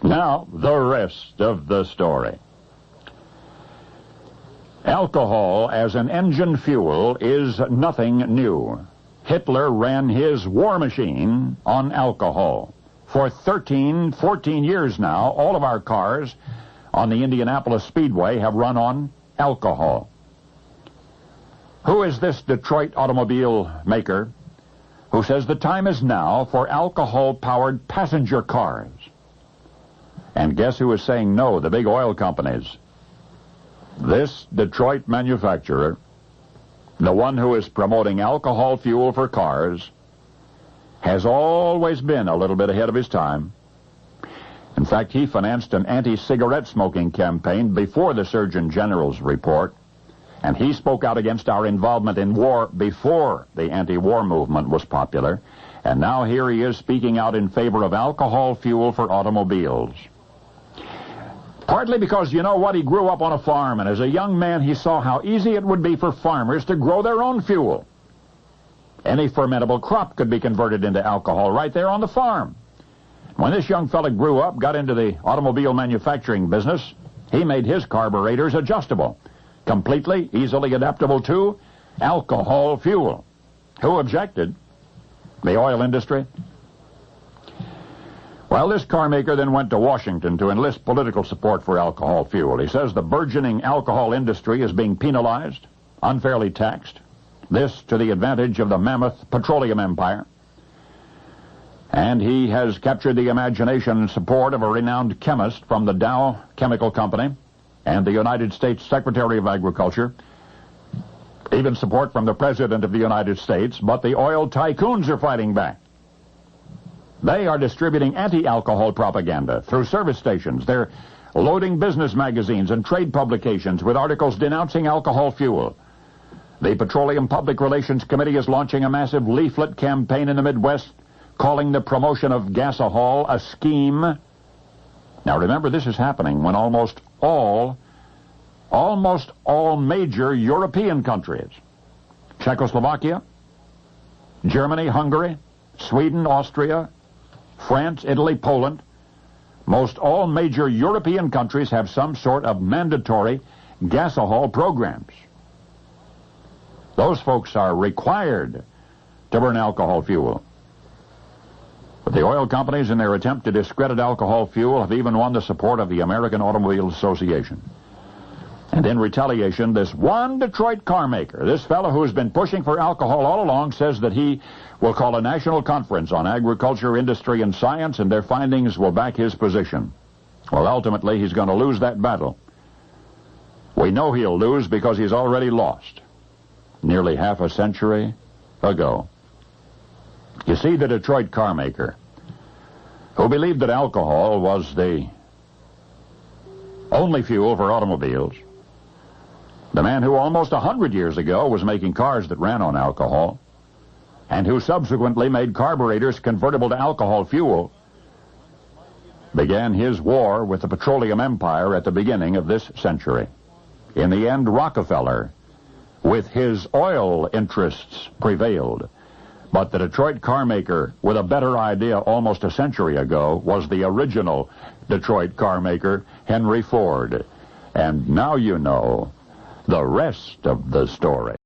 Now, the rest of the story. Alcohol as an engine fuel is nothing new. Hitler ran his war machine on alcohol. For 13, 14 years now, all of our cars on the Indianapolis Speedway have run on alcohol. Who is this Detroit automobile maker who says the time is now for alcohol-powered passenger cars? And guess who is saying no? The big oil companies. This Detroit manufacturer, the one who is promoting alcohol fuel for cars, has always been a little bit ahead of his time. In fact, he financed an anti-cigarette smoking campaign before the Surgeon General's report, and he spoke out against our involvement in war before the anti-war movement was popular, and now here he is speaking out in favor of alcohol fuel for automobiles. Partly because, you know what, he grew up on a farm, and as a young man he saw how easy it would be for farmers to grow their own fuel. Any fermentable crop could be converted into alcohol right there on the farm. When this young fella grew up, got into the automobile manufacturing business, he made his carburetors adjustable, completely, easily adaptable to alcohol fuel. Who objected? The oil industry. Well, this car maker then went to Washington to enlist political support for alcohol fuel. He says the burgeoning alcohol industry is being penalized, unfairly taxed, this to the advantage of the mammoth petroleum empire. And he has captured the imagination and support of a renowned chemist from the Dow Chemical Company and the United States Secretary of Agriculture, even support from the President of the United States, but the oil tycoons are fighting back. They are distributing anti-alcohol propaganda through service stations. They're loading business magazines and trade publications with articles denouncing alcohol fuel. The Petroleum Public Relations Committee is launching a massive leaflet campaign in the Midwest calling the promotion of gasohol a scheme. Now remember, this is happening when almost all major European countries, Czechoslovakia, Germany, Hungary, Sweden, Austria, France, Italy, Poland, most all major European countries have some sort of mandatory gasohol programs. Those folks are required to burn alcohol fuel. But the oil companies, in their attempt to discredit alcohol fuel, have even won the support of the American Automobile Association. And in retaliation, this one Detroit car maker, this fellow who's been pushing for alcohol all along, says that he will call a national conference on agriculture, industry, and science, and their findings will back his position. Well, ultimately, he's going to lose that battle. We know he'll lose because he's already lost nearly half a century ago. You see, the Detroit car maker, who believed that alcohol was the only fuel for automobiles, the man who almost 100 years ago was making cars that ran on alcohol, and who subsequently made carburetors convertible to alcohol fuel, began his war with the petroleum empire at the beginning of this century. In the end, Rockefeller, with his oil interests, prevailed. But the Detroit car maker with a better idea almost a century ago was the original Detroit car maker, Henry Ford. And now you know the rest of the story.